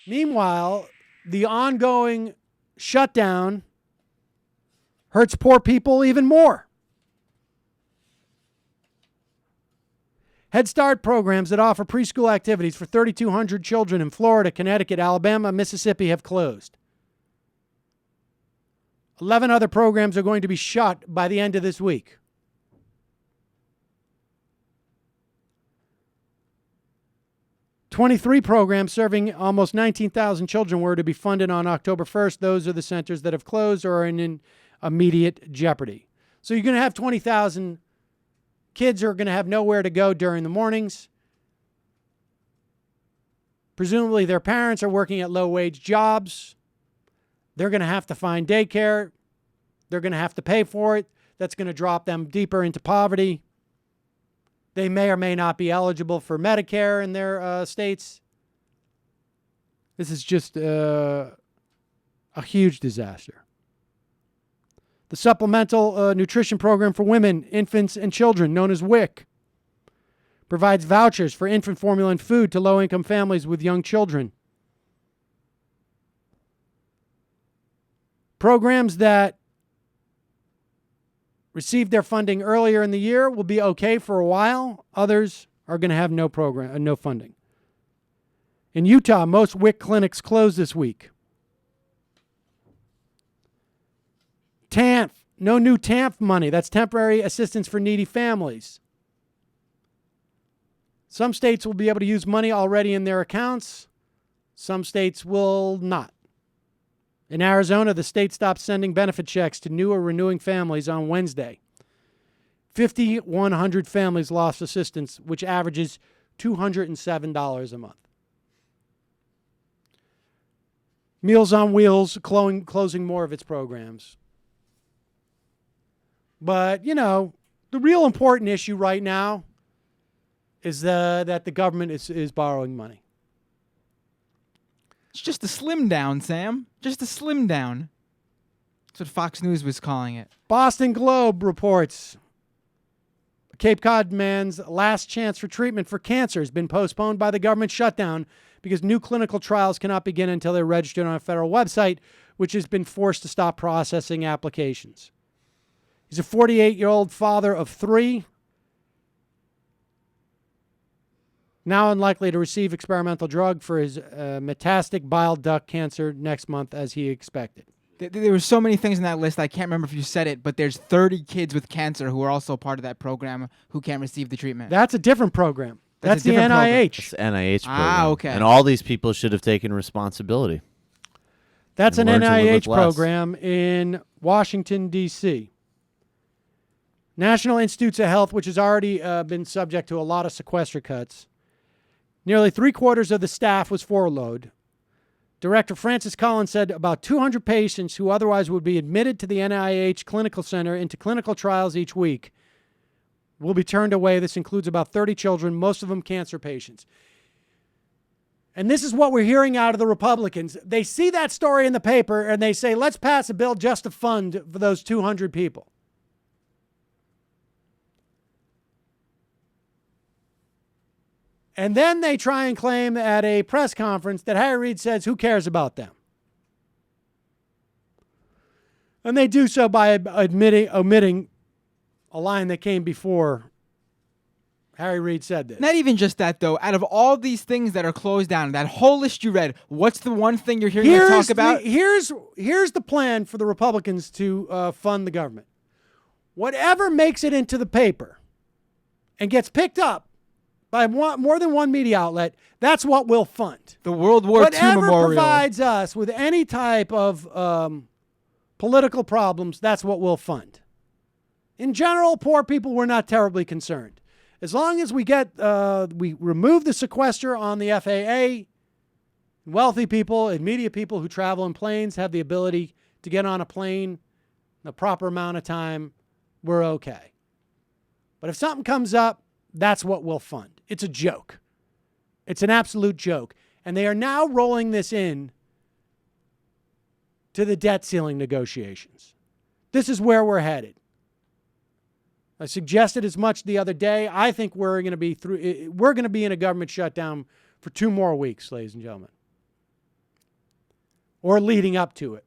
Meanwhile, the ongoing shutdown hurts poor people even more. Head Start programs that offer preschool activities for 3,200 children in Florida, Connecticut, Alabama, and Mississippi have closed. 11 other programs are going to be shut by the end of this week. "23 programs serving almost 19,000 children were to be funded on October 1st. Those are the centers that have closed or are in immediate jeopardy." So you're going to have 20,000 kids who are going to have nowhere to go during the mornings. Presumably their parents are working at low-wage jobs. They're going to have to find daycare. They're going to have to pay for it. That's going to drop them deeper into poverty. They may or may not be eligible for Medicare in their states. This is just a huge disaster. The Supplemental Nutrition Program for Women, Infants, and Children, known as WIC, provides vouchers for infant formula and food to low-income families with young children. Programs that received their funding earlier in the year will be okay for a while. Others are going to have no funding. In Utah, most WIC clinics closed this week. TANF, no new TANF money. That's temporary assistance for needy families. Some states will be able to use money already in their accounts. Some states will not. In Arizona, the state stopped sending benefit checks to new or renewing families on Wednesday. 5,100 families lost assistance, which averages $207 a month. Meals on Wheels closing more of its programs. But, you know, the real important issue right now is that the government is borrowing money. It's just a slim down, Sam. Just a slim down. That's what Fox News was calling it. Boston Globe reports a Cape Cod man's last chance for treatment for cancer has been postponed by the government shutdown because new clinical trials cannot begin until they're registered on a federal website, which has been forced to stop processing applications. He's a 48-year-old father of 3, now unlikely to receive experimental drug for his metastatic bile duct cancer next month as he expected. There were so many things in that list. I can't remember if you said it, but there's 30 kids with cancer who are also part of that program who can't receive the treatment. That's a different program. That's the different NIH. It's the NIH program. Ah, okay. And all these people should have taken responsibility. That's an and learned to live NIH with less. program in Washington, D.C. National Institutes of Health, which has already been subject to a lot of sequester cuts. Nearly 3/4 of the staff was furloughed. Director Francis Collins said about 200 patients who otherwise would be admitted to the NIH Clinical Center into clinical trials each week will be turned away. This includes about 30 children, most of them cancer patients. And this is what we're hearing out of the Republicans. They see that story in the paper and they say, let's pass a bill just to fund for those 200 people. And then they try and claim at a press conference that Harry Reid says, who cares about them? And they do so by omitting a line that came before Harry Reid said this. Not even just that, though. Out of all these things that are closed down, that whole list you read, what's the one thing you're hearing them talk about? Here's the plan for the Republicans to fund the government. Whatever makes it into the paper and gets picked up by more than one media outlet, that's what we'll fund. The World War II Memorial. Whatever provides us with any type of political problems, that's what we'll fund. In general, poor people, we're not terribly concerned. As long as we remove the sequester on the FAA, wealthy people and media people who travel in planes have the ability to get on a plane in the proper amount of time, we're okay. But if something comes up, that's what we'll fund. It's a joke. It's an absolute joke. And they are now rolling this in to the debt ceiling negotiations. This is where we're headed. I suggested as much the other day. I think we're going to be in a government shutdown for 2 more weeks, ladies and gentlemen. or leading up to it.